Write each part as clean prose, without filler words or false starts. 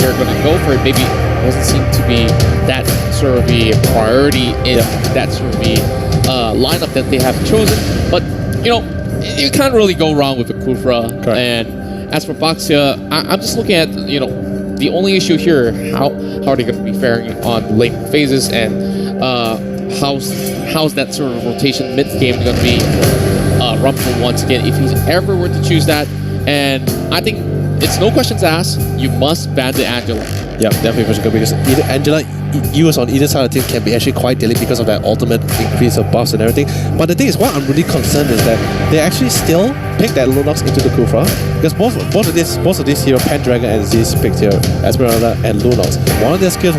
they're going to go for it. Maybe it doesn't seem to be that sort of a priority in that sort of a lineup that they have chosen. But, you know, you can't really go wrong with the Kufra. Correct. And as for Baxia, I'm just looking at, you know, the only issue here, how are they going to be faring on late phases, and how's that sort of rotation mid-game going to be Rumble once again, if he's ever were to choose that. And I think it's no questions asked, you must ban the Angela. Yeah, definitely for sure, because either Angela use on either side of the team can be actually quite deadly because of that ultimate increase of buffs and everything. But the thing is, what I'm really concerned is that they actually still pick that Lunox into the Kufra, because both of these hero, Pendragon and Z's picked here, Esmeralda and Lunox. One of their skills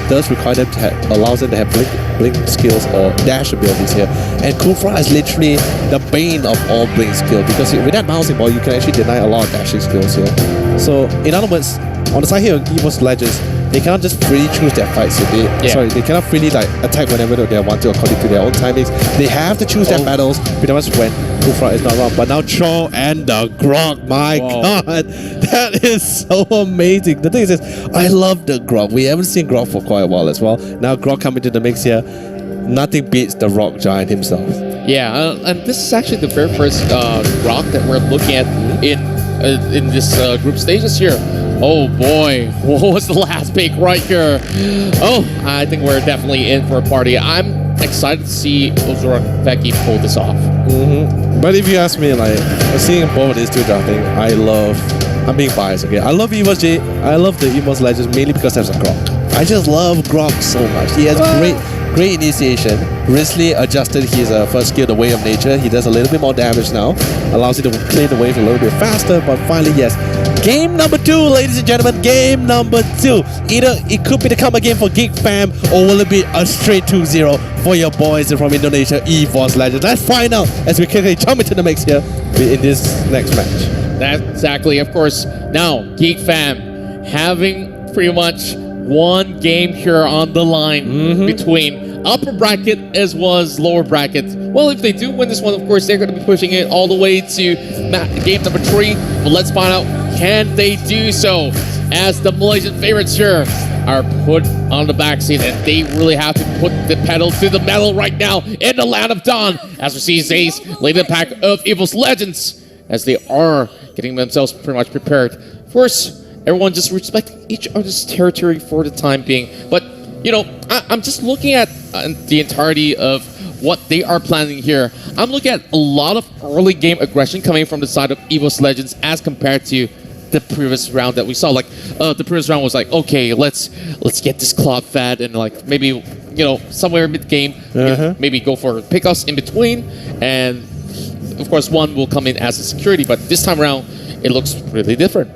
does require them to have, allows them to have blink skills or dash abilities here. And Kufra is literally the bane of all blink skill, because with that bouncing ball, you can actually deny a lot of dashing skills here. So in other words, on the side here of Evos Legends, they cannot just freely choose their fights. So they cannot freely like attack whenever they want to according to their own timings. They have to choose their battles pretty much when Kufra is not around. But now Cho and the Grog, my god, that is so amazing. The thing is, I love the Grog. We haven't seen Grog for quite a while as well. Now Grog coming to the mix here. Nothing beats the Rock Giant himself. Yeah, and this is actually the very first Grog that we're looking at in this group stages here. Oh boy, what was the last pick right here? Oh, I think we're definitely in for a party. I'm excited to see Ozora and Becky pull this off. But if you ask me, like, seeing both of these two drafting, I'm being biased, okay? I love Evos J, I love the Evos Legends mainly because there's a Grok. I just love Grok so much. He has great initiation, recently adjusted his first skill, the Way of Nature. He does a little bit more damage now, allows you to clear the wave a little bit faster, but finally, yes. Game number 2, ladies and gentlemen, game number 2. Either it could be the comeback game for Geek Fam, or will it be a straight 2-0 for your boys from Indonesia, Evos Legends? Let's find out as we quickly jump into the mix here in this next match. That's exactly, of course. Now, Geek Fam having pretty much one game here on the line between upper bracket as well as lower bracket. Well, if they do win this one, of course, they're going to be pushing it all the way to game number 3. But let's find out, can they do so? As the Malaysian favorites here are put on the backseat, and they really have to put the pedal to the metal right now in the land of Dawn. As we see Zays leading the pack of Evos Legends, as they are getting themselves pretty much prepared. Of course, everyone just respecting each other's territory for the time being. But, you know, I'm just looking at the entirety of what they are planning here. I'm looking at a lot of early game aggression coming from the side of Evos Legends as compared to the previous round that we saw. Like, the previous round was like, okay, let's get this Cloud fed, and like maybe, you know, somewhere mid-game, maybe go for pickups in between, and of course one will come in as a security. But this time around, it looks really different.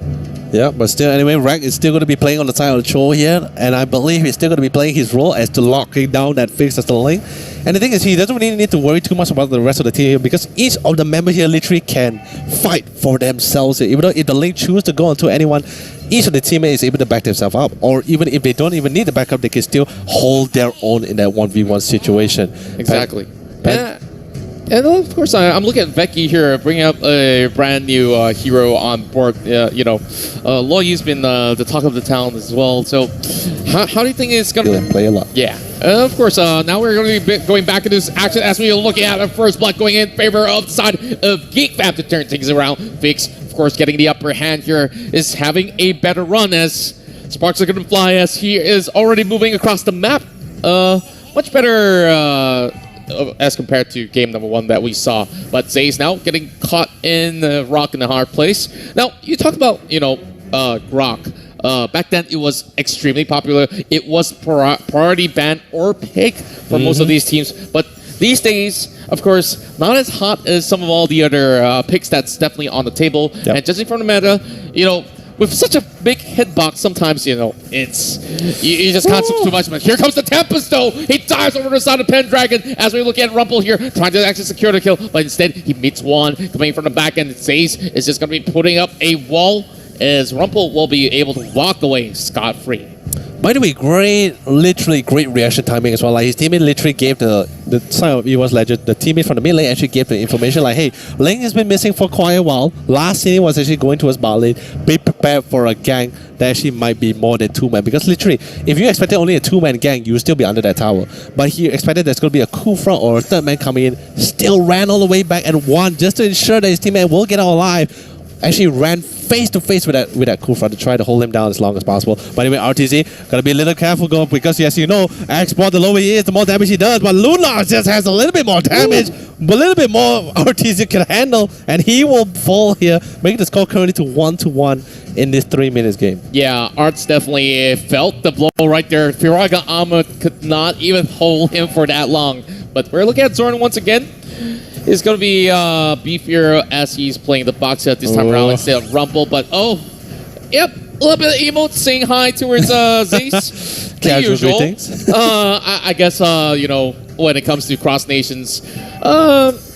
Yeah, but still, anyway, Rag is still going to be playing on the side of the Cho here, and I believe he's still going to be playing his role as to locking down that fix as the lane. And the thing is, he doesn't really need to worry too much about the rest of the team here, because each of the members here literally can fight for themselves here. Even though if the lane chooses to go onto anyone, each of the teammates is able to back themselves up, or even if they don't even need the backup, they can still hold their own in that 1v1 situation. Exactly. And of course, I'm looking at Becky here, bringing up a brand new hero on board. You know, Loyu's been the talk of the town as well. So, how do you think it's going to play a lot? Yeah. Of course, now we're going to be going back into this action as we are looking at a first blood going in favor of the side of Geek Fam to turn things around. Vix, of course, getting the upper hand here, is having a better run as sparks are going to fly as he is already moving across the map. Much better as compared to game number 1 that we saw. But Zay's now getting caught in the rock in a hard place. Now, you talk about, you know, Grok. Back then, it was extremely popular. It was priority ban or pick for most of these teams. But these days, of course, not as hot as some of all the other picks that's definitely on the table. Yep. And judging from the meta, you know, with such a big hitbox, sometimes, you know, it's... You just can't do too much. But here comes the Tempest, though! He dives over the side of Pendragon as we look at Rumble here, trying to actually secure the kill. But instead, he meets one coming from the back end. Zays is just going to be putting up a wall as Rumple will be able to walk away scot-free. By the way, literally great reaction timing as well. Like his teammate literally gave the side of Evos Legend, the teammate from the mid lane actually gave the information like, hey, lane has been missing for quite a while. Last scene was actually going towards bot lane. Be prepared for a gang that actually might be more than 2 men. Because literally, if you expected only a 2-man gang, you would still be under that tower. But he expected there's going to be a coup front or a third man coming in, still ran all the way back and won just to ensure that his teammate will get out alive. Actually ran face to face with that cool front to try to hold him down as long as possible. But anyway, RTZ gotta be a little careful because as you know, Export, the lower he is, the more damage he does. But Lunar just has a little bit more damage, a little bit more RTZ can handle, and he will fall here, making the score currently to 1-1 in this 3 minutes game. Yeah, Arts definitely felt the blow right there. Firaga Amma could not even hold him for that long. But we're looking at Zorn once again. He's going to be beefier as he's playing the box set this time around instead of Rumple. But yep, a little bit of emote saying hi towards Zace. Casual greetings. I guess, you know, when it comes to Cross Nations,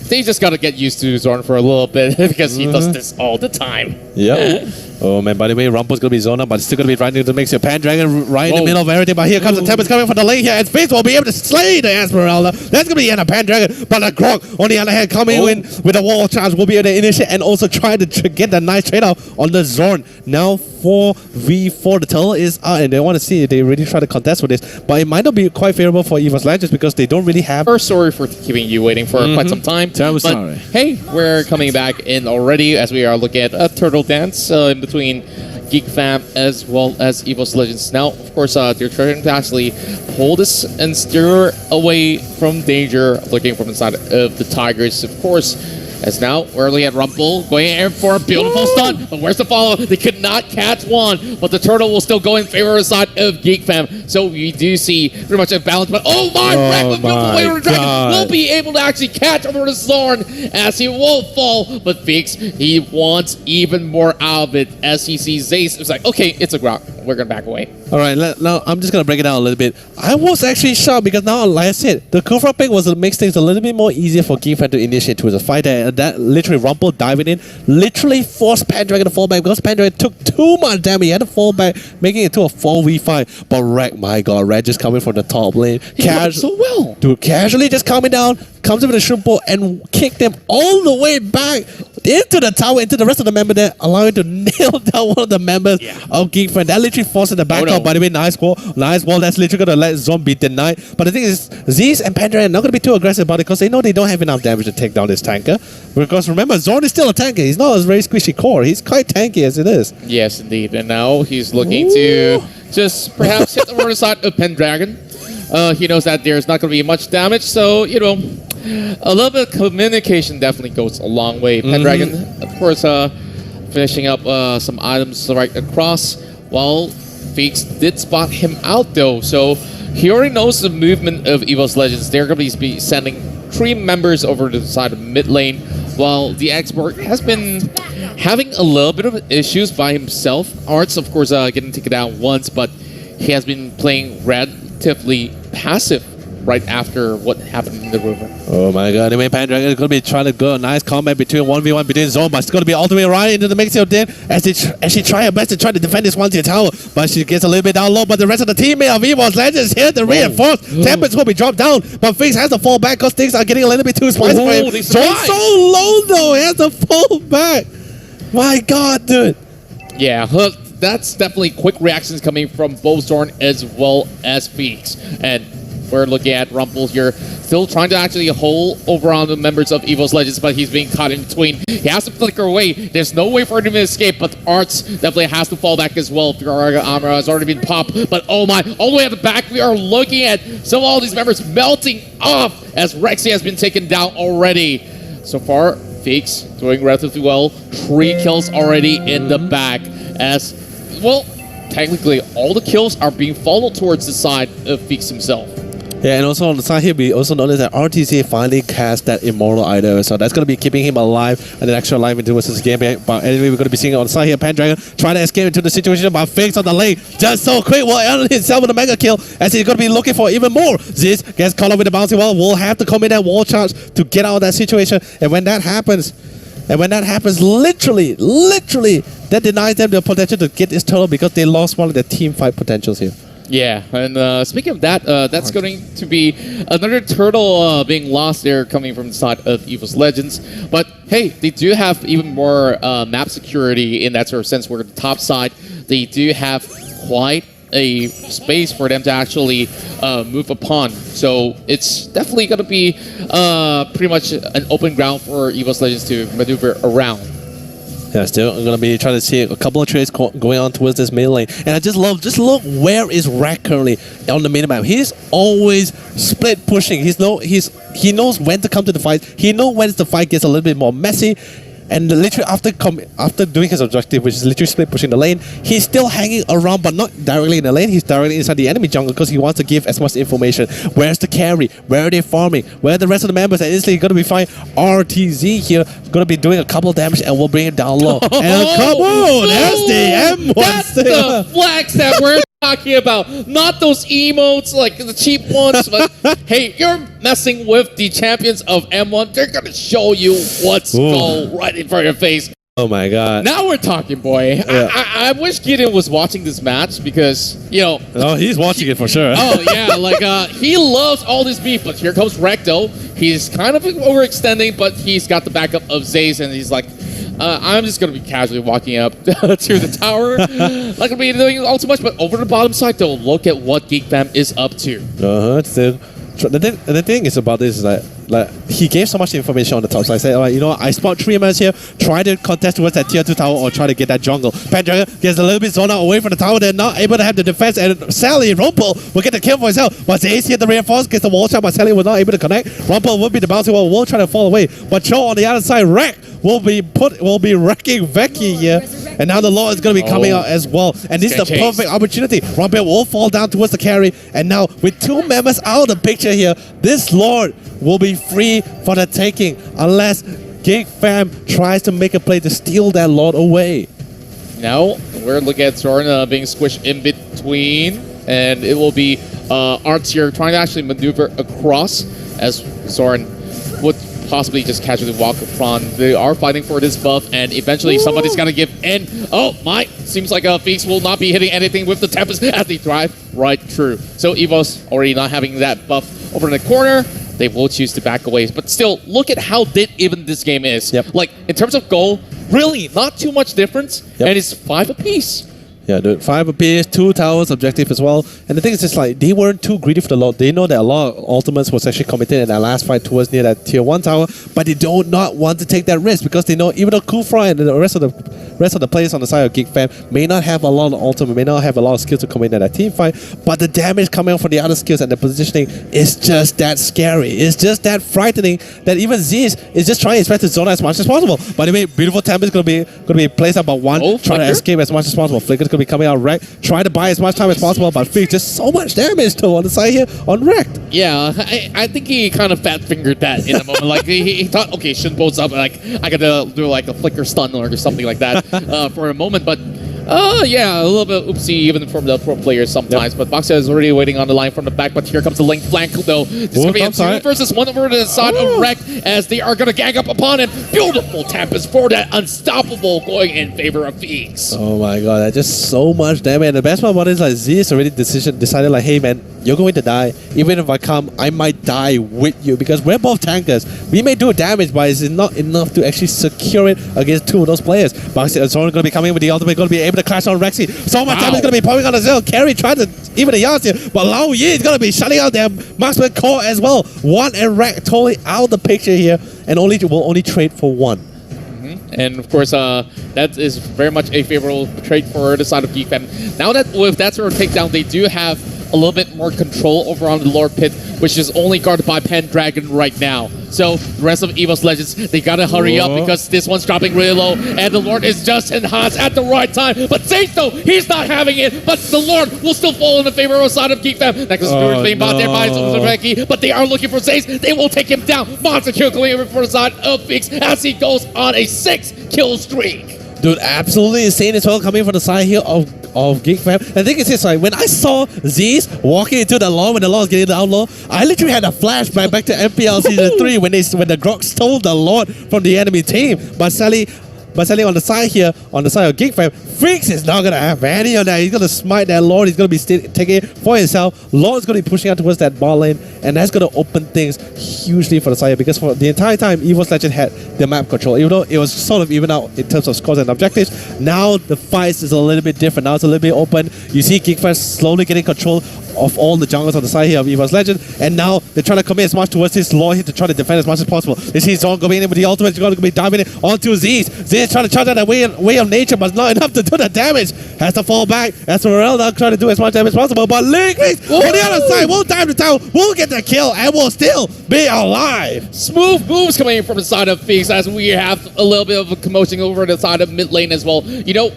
they just got to get used to Zorn for a little bit because he does this all the time. Yeah. Oh man, by the way, Rumple's gonna be zoned up, but it's still gonna be right into the mix here. Pandragon right in the middle of everything, but here comes the Tempest coming from the lane here, and Space will be able to slay the Esmeralda. That's gonna be the end of Pandragon, but the Grog on the other hand coming in with a wall charge will be able to initiate and also try to get the nice trade off on the Zorn. Now 4v4, the turtle is out, and they want to see if they really try to contest with this, but it might not be quite favorable for Evos Legends because they don't really have... We're sorry for keeping you waiting for quite some time. Terrible sorry. Hey, we're coming back in already as we are looking at a turtle dance in between Geek Fam as well as Evos Legends. Now, of course, they're trying to actually pull this and steer away from danger, looking from the side of the Tigers, of course. As now, we're looking at Rumple going in for a beautiful stun. But where's the follow? They could not catch one, but the turtle will still go in favor of the side of Geek Fam. So we do see pretty much a balance. But oh my, Wreck with beautiful way over the dragon will be able to actually catch over the Zorn as he will fall. But Fix, he wants even more out of it as he sees Zace. It's like, okay, it's a Grok. We're going to back away. All right, now I'm just going to break it down a little bit. I was actually shocked because now, like I said, the Kufra pick was to make things a little bit more easier for Geek Fam to initiate towards a fight. And that literally Rumple diving in literally forced Pandragon to fall back because Pandragon took too much damage. He had to fall back, making it to a 4v5. But Rek, my god, Rek just coming from the top lane. He did so well. Dude, casually just coming down, comes in with a shrimp ball and kicked them all the way back into the tower, into the rest of the member there, allowing to nail down one of the members of Geek Fam. That literally forced the back out. By the way, nice wall. That's literally going to let Zone be denied. But the thing is, Z's and Pandragon are not going to be too aggressive about it because they know they don't have enough damage to take down this tanker. Because remember, Zorn is still a tanker. He's not a very squishy core. He's quite tanky as it is. Yes, indeed. And now he's looking to just perhaps hit over the side of Pendragon. He knows that there's not going to be much damage, so, you know, a little bit of communication definitely goes a long way. Pendragon, of course, finishing up some items right across, while Fakes did spot him out, though. So he already knows the movement of Evos Legends. They're going to be sending 3 members over to the side of mid lane, while the expert has been having a little bit of issues by himself. Arts, of course, getting taken down once, but he has been playing relatively passive right after what happened in the river. Oh my god, anyway, Pandragon is going to be trying to go a nice combat between 1v1 between Zone, but it's going to be all the way right into the mix here then as she try her best to try to defend this one to the tower, but she gets a little bit down low, but the rest of the teammate of Evos Legends here to reinforce. Tempest will be dropped down, but Fix has to fall back because things are getting a little bit too spicy for him. Zone's so low though, he has to fall back. My god, dude. Yeah, that's definitely quick reactions coming from both Zorn as well as Phoenix. And we're looking at Rumple here, still trying to actually hold over on the members of Evos Legends, but he's being caught in between. He has to flicker away. There's no way for him to escape, but Arts definitely has to fall back as well. Firaga Amra has already been popped, but oh my, all the way at the back, we are looking at some of all these members melting off as Rexy has been taken down already. So far, Fakes doing relatively well. 3 kills already in the back as, well, technically all the kills are being funneled towards the side of Fakes himself. Yeah, and also on the side here, we also noticed that RTC finally cast that Immortal item, so that's going to be keeping him alive and then extra alive into this game. But anyway, we're going to be seeing it on the side here, Pandragon trying to escape into the situation, but Fakes on the lane just so quick will end himself with a mega kill as he's going to be looking for even more. Ziz gets caught up with the bouncy wall, will have to come in that wall charge to get out of that situation, and when that happens, And when that happens, literally, that denies them the potential to get this turtle because they lost one of their team fight potentials here. Yeah, and speaking of that, that's going to be another turtle being lost there coming from the side of Evos Legends. But hey, they do have even more map security in that sort of sense where the top side, they do have quite a space for them to actually move upon. So it's definitely going to be pretty much an open ground for Evos Legends to maneuver around. Yeah, still I'm gonna be trying to see a couple of trades going on towards this middle lane, and I just look where is Rack currently on the minimap. He's always split pushing. He knows when to come to the fight. He knows when the fight gets a little bit more messy. And literally after doing his objective, which is literally split pushing the lane, he's still hanging around, but not directly in the lane. He's directly inside the enemy jungle because he wants to give as much information. Where's the carry? Where are they farming? Where are the rest of the members? And instantly going to be fine. RTZ here going to be doing a couple of damage and we'll bring it down low. And come on, there's the M1. That's the flex that we're talking about, not those emotes like the cheap ones. But hey, you're messing with the champions of M1. They're gonna show you what's going right in front of your face. Oh my god! Now we're talking, boy. Yeah. I wish Gideon was watching this match because Oh, he's watching it for sure. Oh yeah, like he loves all this beef. But here comes Recto. He's kind of overextending, but he's got the backup of Zaze, and he's like, I'm just going to be casually walking up to the tower. Not going to be doing all too much, but over the bottom side, though, look at what Geek Fam is up to. The thing is about this is like he gave so much information on the top side. I said, all right, I spot 3 members here. Try to contest towards that tier 2 tower or try to get that jungle. Pendragon gets a little bit zoned out away from the tower. They're not able to have the defense. And Sally, Rumpel will get the kill for himself. But Ace here to reinforce, gets the wall shot, but Sally was not able to connect. Rumpel will be the bouncing wall, will try to fall away. But Cho on the other side, Wreck will be wrecking Veki here. And now the Lord is going to be coming out as well. And this is the perfect opportunity. Rumpel will fall down towards the carry. And now with 2 members out of the picture here, this Lord will be free for the taking unless Geek Fam tries to make a play to steal that Lord away. Now we're looking at Zoran being squished in between, and it will be Arts here trying to actually maneuver across as Zoran would possibly just casually walk in front. They are fighting for this buff, and eventually somebody's gonna give in. Oh my! Seems like Phoenix will not be hitting anything with the Tempest as they drive right through. So Evos already not having that buff over in the corner. They will choose to back away, but still, look at how dead even this game is. Like in terms of goal, really not too much difference, and it's 5 apiece. Yeah, dude, 5 apiece, 2 towers objective as well. And the thing is just like, they weren't too greedy for the Lord. They know that a lot of ultimates was actually committed in that last fight towards near that tier 1 tower, but they do not want to take that risk because they know even though Kufra and the rest of the players on the side of Geek Fam may not have a lot of ultimate, may not have a lot of skills to commit in that team fight, but the damage coming out from the other skills and the positioning is just that scary. It's just that frightening that even Zeus is just trying his best to zone as much as possible. By the way, beautiful Tempest is going to be placed up by 1, trying to escape as much as possible. Flicker's going to be coming out wrecked, trying to buy as much time as possible, but Flick just so much damage though on the side here on wrecked. Yeah, I think he kind of fat fingered that in a moment. Like he thought, okay, shouldn't both up. Like I gotta do like a flicker stun or something like that for a moment, but. Yeah, a little bit oopsie even from the pro players sometimes, but Boxer is already waiting on the line from the back, but here comes the link flank though. This is going to be a 2 versus 1 over to the side of Wreck as they are going to gang up upon him. Beautiful Tempest for that unstoppable going in favor of Phoenix. Oh my god, that's just so much damage. And the best part about it is like Z is already decided like, hey man, you're going to die. Even if I come, I might die with you because we're both tankers. We may do damage, but it's not enough to actually secure it against 2 of those players. Boxer is going to be coming with the ultimate, going to be able to clash on Rexy. So much damage is going to be pouring on the Zell. Carry trying to even the yards here, but Lao Yi is going to be shutting out their marksman core as well. 1 and Rack totally out of the picture here, and will only trade for 1. And of course, that is very much a favorable trade for the side of Geek Fam. Now that with that sort of takedown, they do have a little bit more control over on the lower pit, which is only guarded by Pendragon right now. So the rest of Evos Legends, they gotta hurry up because this one's dropping really low, and the Lord is just enhanced at the right time. But Zace though, he's not having it, but the Lord will still fall in the favor of the side of Geek Fam. That goes being bought there by Zuzureki, but they are looking for Zace. They will take him down. Monster kill going over for the side of Fix as he goes on a 6 kill streak. Dude, absolutely insane as well coming from the side here of of Geek Fam. And the thing is, like, when I saw Z's walking into the lawn when the lawn was getting down low, I literally had a flashback back to MPL Season 3 when the Grok stole the Lord from the enemy team. But sadly on the side here, on the side of Geek Fam, Freaks is not going to have any of that. He's going to smite that Lord. He's going to be taking it for himself. Lord's going to be pushing out towards that ball lane, and that's going to open things hugely for the side, because for the entire time, Evos Legend had the map control. Even though it was sort of even out in terms of scores and objectives, now the fight is a little bit different. Now it's a little bit open. You see Geek Fam slowly getting control of all the jungles on the side here of Evos Legend, and now they're trying to commit as much towards this Lord here to try to defend as much as possible. They see Zon going in with the ultimate. He's going to be diving in onto Z's. Z's trying to charge out that way of nature, but not enough to do the damage. Has to fall back. As Morel now trying to do as much damage as possible, but Linkleaf on the other side will dive to tower, will get the kill, and will still be alive. Smooth moves coming in from the side of Phoenix, as we have a little bit of a commotion over the side of mid lane as well. You know,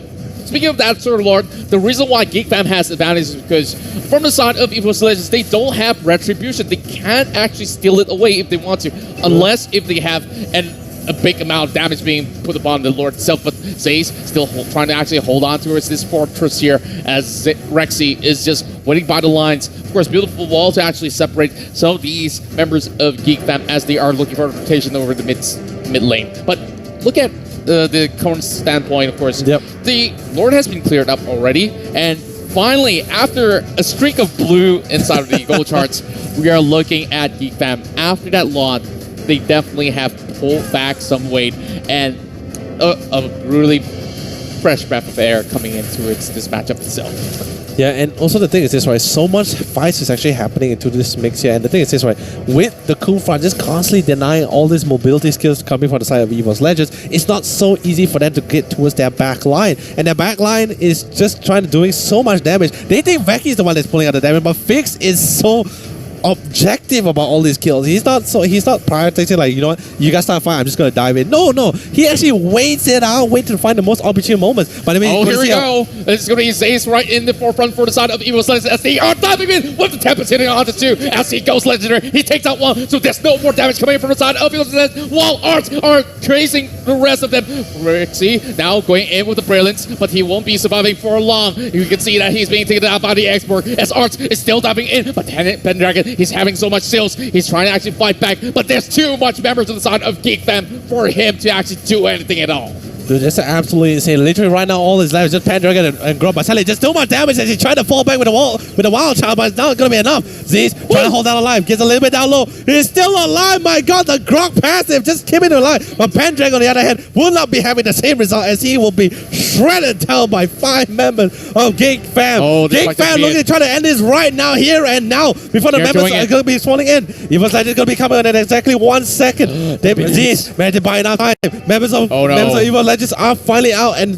speaking of that sort of Lord, the reason why Geek Fam has advantage is because from the side of Evos Legends, they don't have retribution. They can't actually steal it away if they want to, unless if they have a big amount of damage being put upon the Lord itself. But Zay's still trying to actually hold on towards this fortress here, as Rexy is just waiting by the lines. Of course, beautiful wall to actually separate some of these members of Geek Fam as they are looking for rotation over the mid lane. But look at the current standpoint, of course. Yep. The Lord has been cleared up already, and finally, after a streak of blue inside of the goal charts, we are looking at Geek Fam. After that lot, they definitely have pulled back some weight, and a really fresh breath of air coming into this matchup itself. Yeah, and also the thing is this, right? So much fights is actually happening into this mix here. And the thing is this, right? With the cool front just constantly denying all these mobility skills coming from the side of Evos Legends, it's not so easy for them to get towards their back line. And their back line is just trying to doing so much damage. They think Veki is the one that's pulling out the damage, but Fix is so objective about all these kills. He's not prioritizing, like, you know what, you guys start fighting, I'm just gonna dive in. No, he actually waits it out, wait to find the most opportune moments. But I mean, here we go. It's gonna be Zace right in the forefront for the side of Evos Legends as they are diving in with the Tempest hitting onto two as he goes legendary. He takes out one, so there's no more damage coming from the side of Evos Legends, while Arts are chasing the rest of them. Rixie now going in with the Brilliance, but he won't be surviving for long. You can see that he's being taken out by the export as Arts is still diving in, but Pendragon, he's having so much skills. He's trying to actually fight back, but there's too much members on the side of Geek Fam for him to actually do anything at all. Dude, that's absolutely insane. Literally right now, all his life is just Pendragon and Grub. But sadly, just too much damage as he's trying to fall back with a wild child, but it's not going to be enough. Z's trying to hold that alive. Gets a little bit down low. He's still alive. My God, the Grok passive just came into life. But Pendragon, on the other hand, will not be having the same result, as he will be shredded down by 5 members of Geek Fam. Geek Fam looking to try to end this right now, here and now, before the members are going to be swelling in. Evos Legends going to be coming in exactly 1 second. Z's managed to buy enough time. Members of Evos Legends are finally out, and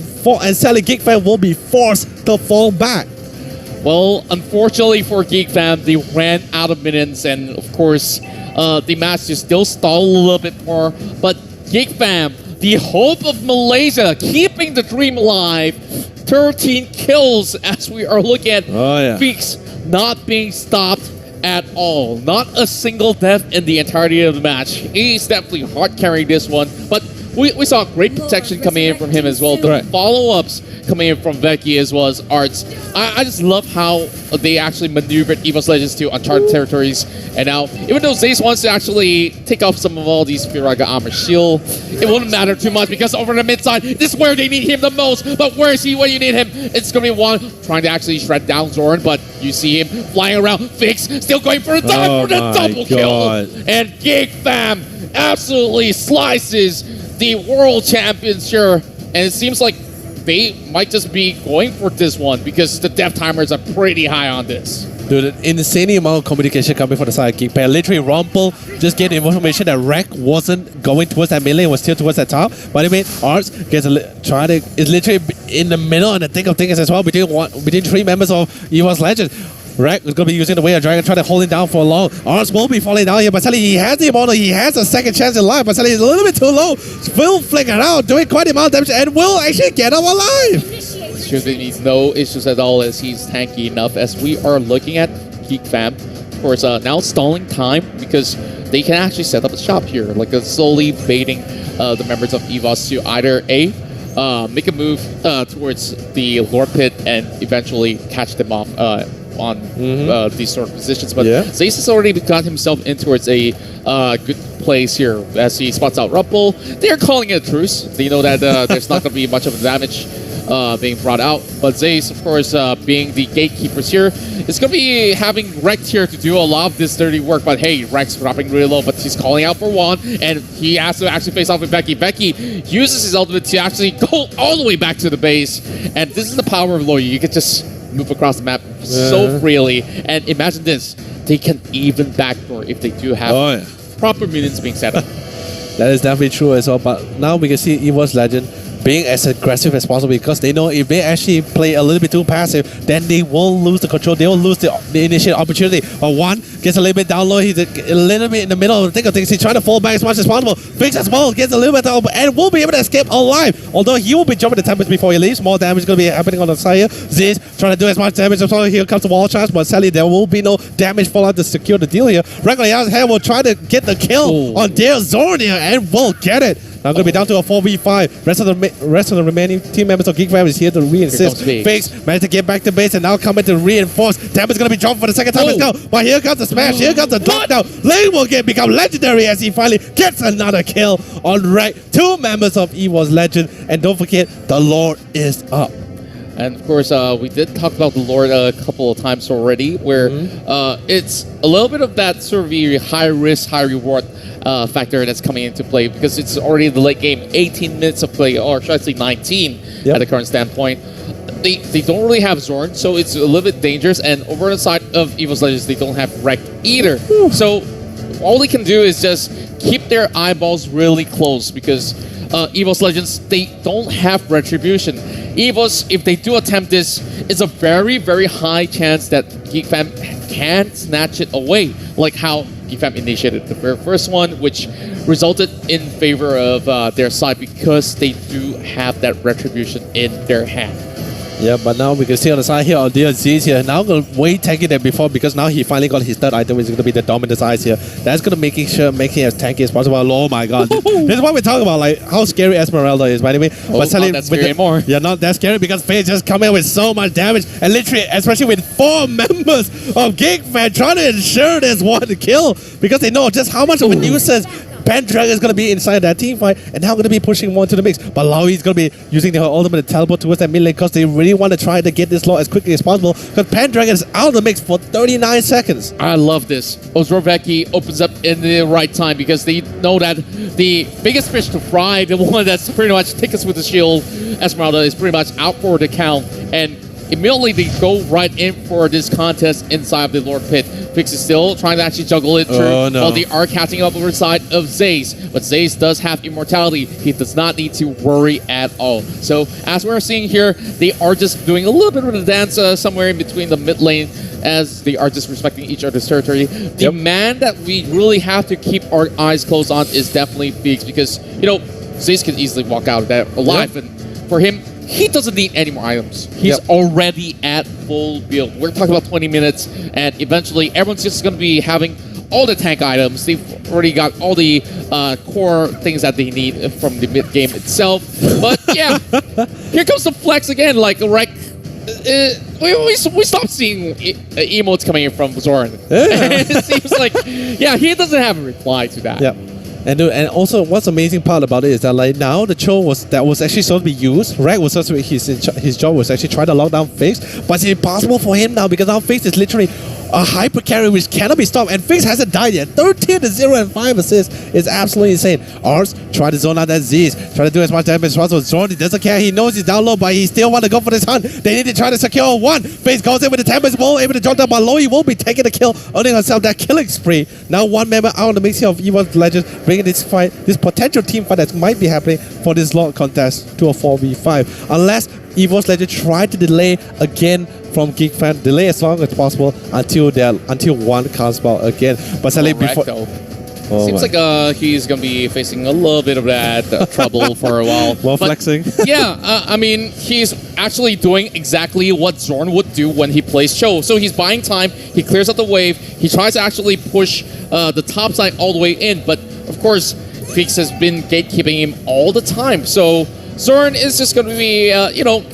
sadly Geek Fam will be forced to fall back. Well, unfortunately for Geek Fam, they ran out of minions, and of course, the match is still stalled a little bit more. But Geek Fam, the hope of Malaysia, keeping the dream alive. 13 kills as we are looking at Feeks not being stopped at all. Not a single death in the entirety of the match. He's definitely hard carrying this one, but we saw great protection coming in from him as well. The follow-ups coming in from Veki as well as Arts. I just love how they actually maneuvered Evos Legends to uncharted territories. And now, even though Zace wants to actually take off some of all these Firaga armor shield, it wouldn't matter too much, because over the mid side, this is where they need him the most. But where is he when you need him? It's going to be one trying to actually shred down Zoran, but you see him flying around. Fix still going for a dive for the double kill. And Geek Fam absolutely slices the world champions here, and it seems like they might just be going for this one, because the death timers are pretty high on this. Dude, an insane amount of communication coming from the side of Geek Fam. Literally, Rumpel just getting information that Rek wasn't going towards that melee, was still towards that top. But I mean, Arts gets is literally in the middle and the thick of things as well, between 3 members of Evos Legends. Rek is going to be using the Way of Dragon, trying to hold him down for long. Arts will be falling down here, but sadly he has the immortal, he has a second chance in life, but sadly he's a little bit too low. Will flicker out, doing quite a amount of damage, and will actually get him alive. Should be no issues at all, as he's tanky enough, as we are looking at Geek Fam. Of course, now stalling time, because they can actually set up a shop here, like slowly baiting the members of Evos to either A, make a move towards the Lord Pit and eventually catch them off on these sort of positions. But Zace has already got himself in towards a good place here as he spots out Rumple. They're calling it a truce. They know that there's not going to be much of a damage being brought out. But Zace, of course, being the gatekeepers here, is going to be having Rex here to do a lot of this dirty work. But hey, Rex dropping really low, but he's calling out for Juan, and he has to actually face off with Becky. Becky uses his ultimate to actually go all the way back to the base. And this is the power of Loyi. You can just move across the map so freely. And imagine this, they can even backdoor if they do have proper minions being set up. That is definitely true as well. But now we can see Evos Legend being as aggressive as possible, because they know if they actually play a little bit too passive, then they will lose the control. They will lose the initial opportunity. But Juan gets a little bit down low. He's a little bit in the middle of the thick of things. He's trying to fall back as much as possible. Fix as well, gets a little bit down and will be able to escape alive. Although he will be jumping the tempest before he leaves. More damage is going to be happening on the side here. Ziz trying to do as much damage as possible. Here comes the wall charge, but sadly there will be no damage fallout to secure the deal here. Regularly out here will try to get the kill on their Zorn here and will get it. Now going to be down to a 4v5. Rest of the remaining team members of Geek Fam is here to re-insist. Fakes managed to get back to base and now coming to reinforce. Temp is going to be dropped for the second time as well. But here comes the smash. Here comes the knockdown. Lane will become legendary as he finally gets another kill on right. Two members of Evos Legend. And don't forget, the Lord is up. And of course, we did talk about the Lord a couple of times already, where it's a little bit of that sort of high risk, high reward factor that's coming into play, because it's already the late game, 18 minutes of play, or should I say 19 at the current standpoint. They don't really have Zorn, so it's a little bit dangerous. And over on the side of Evos Legends, they don't have Wreck either. So all they can do is just keep their eyeballs really close, because Evos Legends, they don't have Retribution. Evos, if they do attempt this, it's a very, very high chance that Geek Fam can snatch it away, like how Geek Fam initiated the very first one, which resulted in favor of their side, because they do have that Retribution in their hand. Yeah, but now we can see on the side here, on the Aziz here, now going to way tanky than before, because now he finally got his third item, which is going to be the Dominus Eyes here. That's going to make him as tanky as possible. Oh my god. This is what we're talking about, like how scary Esmeralda is, by the way. But not that scary anymore. Yeah, not that scary, because Faye just come in with so much damage, and literally, especially with 4 members of Geek Fan trying to ensure there's one kill, because they know just how much of a nuisance Pendragon is going to be inside that team fight, and now going to be pushing one to the mix. But Lowy is going to be using their ultimate to teleport towards that mid lane, because they really want to try to get this law as quickly as possible, because Pendragon is out of the mix for 39 seconds. I love this. Ozroveki opens up in the right time, because they know that the biggest fish to fry, the one that's pretty much tickets with the shield, Esmeralda, is pretty much out for the count. And immediately they go right in for this contest inside of the Lord Pit. Fix is still trying to actually juggle it through while they are catching up over the side of Zaze. But Zaze does have immortality. He does not need to worry at all. So as we're seeing here, they are just doing a little bit of a dance somewhere in between the mid lane, as they are just respecting each other's territory. The man that we really have to keep our eyes closed on is definitely Fix, because, you know, Zaze can easily walk out of that alive. And for him, he doesn't need any more items. He's already at full build. We're talking about 20 minutes, and eventually everyone's just going to be having all the tank items. They've already got all the core things that they need from the mid game itself. But yeah, here comes the flex again. Like, we stopped seeing emotes coming in from Zoran. It seems like, yeah, he doesn't have a reply to that. Yep. And also, what's amazing part about it is that, like, now the troll was actually supposed to be used. Rag was supposed to be his job was actually try to lock down Fix, but it's impossible for him now, because now Fix is literally a hyper carry which cannot be stopped, and Fix hasn't died yet. 13-0 and 5 assists is absolutely insane. Ars try to zone out that Z's, try to do as much damage as possible. Zorn, he doesn't care, he knows he's down low, but he still want to go for this hunt. They need to try to secure one. Fix goes in with the Tempest Ball, able to jump down, but Lowy will be taking the kill, earning herself that killing spree. Now one member out of the mix here of Evos Legends, bringing this fight, this potential team fight that might be happening for this long contest to a 4v5. Unless Evos Legends try to delay again from Geek Fan, delay as long as possible until one comes out again. But sadly, before seems like he's gonna be facing a little bit of that trouble for a while. Well, flexing. Yeah, I mean, he's actually doing exactly what Zorn would do when he plays Cho. So he's buying time. He clears out the wave. He tries to actually push the top side all the way in. But of course, Fix has been gatekeeping him all the time. So Zorn is just going to be,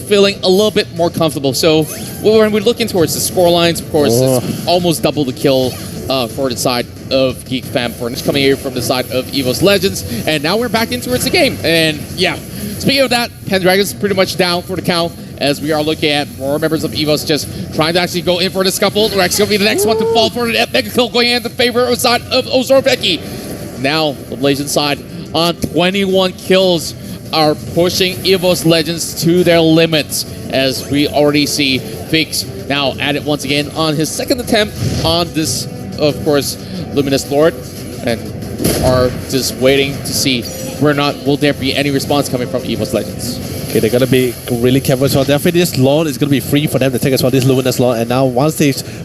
feeling a little bit more comfortable. So when we're looking towards the score lines, of course, it's almost double the kill for the side of Geek Fam Forge coming here from the side of Evos Legends. And now we're back into the game. And yeah, speaking of that, Pendragon's pretty much down for the count as we are looking at more members of Evos just trying to actually go in for the scuffle. Rex going to be the next one to fall for the mega kill going in favor of the side of Ozorbecky. Now the Legend side on 21 kills are pushing Evos Legends to their limits as we already see Fix now at it once again on his second attempt on this, of course, Luminous Lord, and are just waiting to see will there be any response coming from Evos Legends. Okay, they're gonna be really careful as well. Definitely this Lord is gonna be free for them to take as well, this Luminous Lord, and now once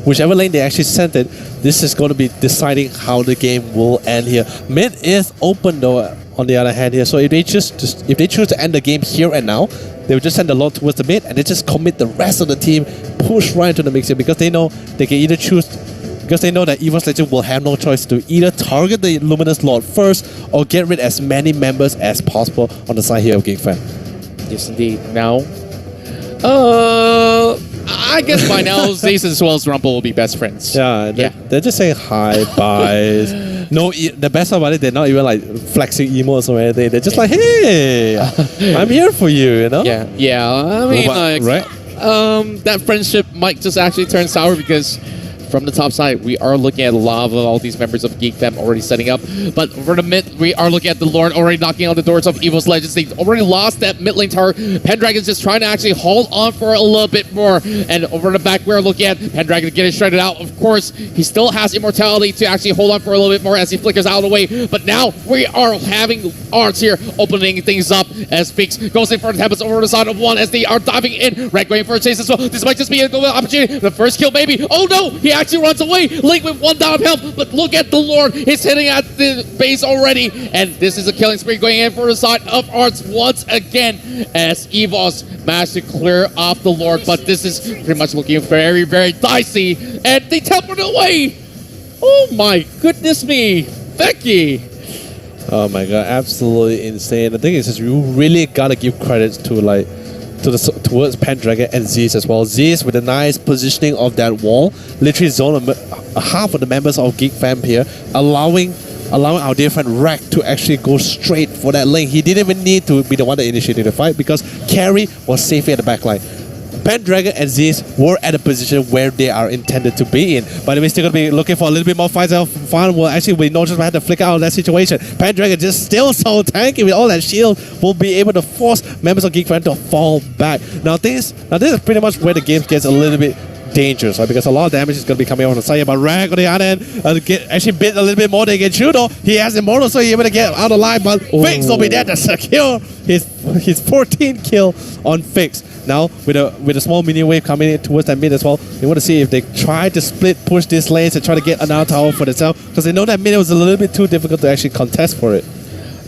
whichever lane they actually sent it, this is gonna be deciding how the game will end here. Mid is open though, on the other hand here, so if they choose to end the game here and now, they will just send the Lord towards the mid and they just commit the rest of the team, push right into the mix here, because they know they can either choose, because they know that Evos Legends will have no choice to either target the Luminous Lord first or get rid as many members as possible on the side here of Geek Fam. Yes, indeed. Now, I guess by now, Zace as well as Rumble will be best friends. Yeah, they're just saying hi, byes. No, the best about it, they're not even like flexing emotes or anything. They're just like, hey, I'm here for you, you know? Yeah. I mean, right? That friendship might just actually turn sour because from the top side, we are looking at a lot of all these members of Geek Fam already setting up. But for the mid, we are looking at the Lord already knocking on the doors of Evos Legends. They've already lost that mid lane tower. Pendragon's just trying to actually hold on for a little bit more. And over the back, we're looking at Pendragon getting shredded out. Of course, he still has immortality to actually hold on for a little bit more as he flickers out of the way. But now we are having Arts here opening things up as Fix goes in for the Tempest over the side of one as they are diving in. Red going for a chase as well. This might just be a good opportunity. The first kill, maybe. Oh no, he actually runs away. Link with 1 down of health, but look at the Lord. He's hitting at the base already, and this is a killing spree going in for the side of Arts once again as Evos managed to clear off the Lord, but this is pretty much looking very, very dicey, and they teleport away. Oh my goodness me, Becky. Oh my god, absolutely insane. The thing is you really gotta give credit to towards Pendragon and Zeus as well. Zeus with a nice positioning of that wall, literally zone half of the members of Geek Fam here, allowing our dear friend Rack to actually go straight for that lane. He didn't even need to be the one that initiated the fight because Carry was safely at the back line. Pendragon and Zeus were at a position where they are intended to be in. By the way, still going to be looking for a little bit more fights out fun. Well, actually, we know just had to flicker out of that situation. Pendragon just still so tanky with all that shield, will be able to force members of Geek Fam to fall back. Now this is pretty much where the game gets a little bit dangerous, right? Because a lot of damage is going to be coming on the side. But Rag on the other end, actually bit a little bit more than get shoot though. He has Immortal, so he's able to get out of line. But Fix will be there to secure his 14th kill on Fix. Now with a small minion wave coming in towards that mid as well, they want to see if they try to push these lanes and try to get another tower for themselves, because they know that mid was a little bit too difficult to actually contest for it.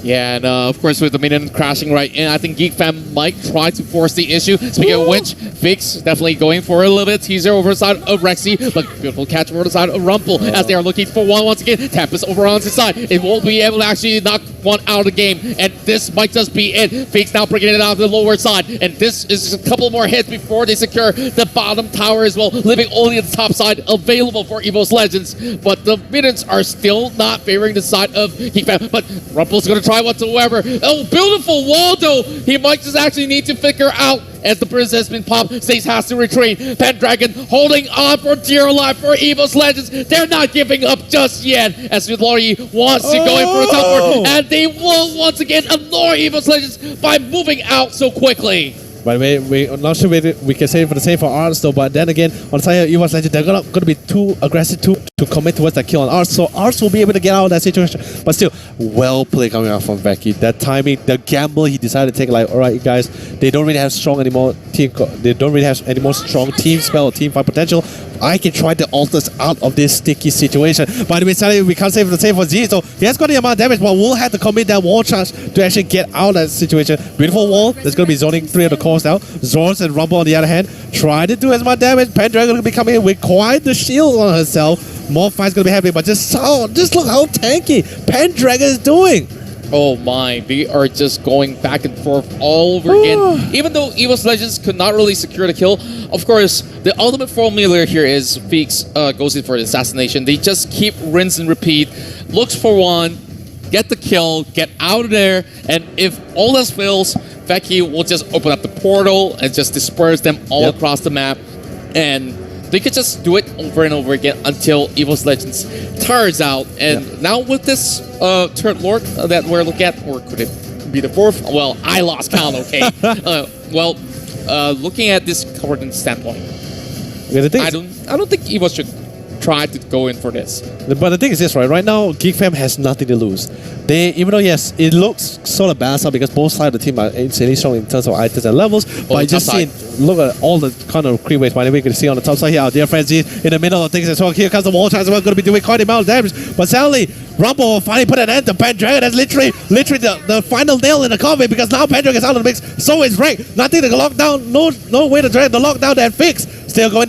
Yeah, and of course with the minion crashing right in, I think Geek Fam might try to force the issue. Speaking of which, Fix definitely going for a little bit teaser over the side of Rexy, but beautiful catch over the side of Rumple as they are looking for one once again. Tempest over on his side. It won't be able to actually knock one out of the game, and this might just be it. Fix now bringing it out to the lower side, and this is a couple more hits before they secure the bottom tower as well, leaving only the top side available for Evos Legends. But the minions are still not favoring the side of Geek Fam, but Rumple's going to try whatsoever. Oh, beautiful wall though. He might just actually need to figure out as the Prince has been popped. Stace has to retreat. Pendragon holding on for dear life for Evos Legends. They're not giving up just yet as Lori wants to go in for a teleport, and they will once again ignore Evos Legends by moving out so quickly. By the way, we're not sure we can say for the same for Arts though, but then again, on the side of Evos Legends, they're going to be too aggressive to commit towards that kill on Arts, so Arts will be able to get out of that situation. But still, well played coming out from Veki. That timing, the gamble he decided to take, like, alright, you guys, they don't really have strong anymore they don't really have any more strong team spell or team fight potential. I can try to alter us out of this sticky situation. By the way, sadly, we can't say for the same for Z, so he has got the amount of damage, but we'll have to commit that wall charge to actually get out of that situation. Beautiful wall. There's going to be zoning 3 of the cores now. Zords and Rumble on the other hand try to do as much damage. Pendragon going to be coming in with quite the shield on herself. More fights going to be happening, but just look how tanky Pendragon is doing. Oh my, they are just going back and forth all over again. Even though Evos Legends could not really secure the kill, of course, the ultimate formula here is Feeks goes in for the assassination. They just keep rinse and repeat, looks for one, get the kill, get out of there, and if all else fails, Veki will just open up the portal and just disperse them all across the map. And they could just do it over and over again until Evos Legends tires out. And now with this third Lord that we're looking at, or could it be the fourth? Well, I lost count, okay. Looking at this current standpoint, I don't think Evos should try to go in for this. But the thing is this, right? Right now, Geek Fam has nothing to lose. Even though, yes, it looks sort of balanced out because both sides of the team are insanely strong in terms of items and levels. But I just see, look at all the kind of creep waves. By the way, you can see on the top side here, our dear friends in the middle of things as well. Here comes the wall charge as well, going to be doing quite a amount of damage. But sadly, Rumble will finally put an end to Pendragon. That's literally the final nail in the coffin because now Pendragon is out of the mix. So is Rank. Nothing to lock down, no way to drag the lockdown that fix. Still going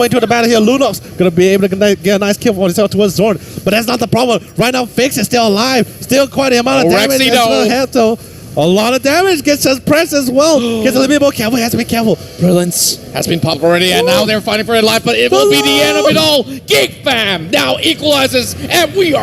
to the battle here. Lunox going to be able to get a nice kill for himself towards Zorn. But that's not the problem. Right now, Fix is still alive. Still quite a amount of damage. A lot of damage gets us pressed as well. Gets a little bit more careful. He has to be careful. Brilliance has been popped already, and now they're fighting for their life, but it will be the end of it all. Geek Fam now equalizes, and we are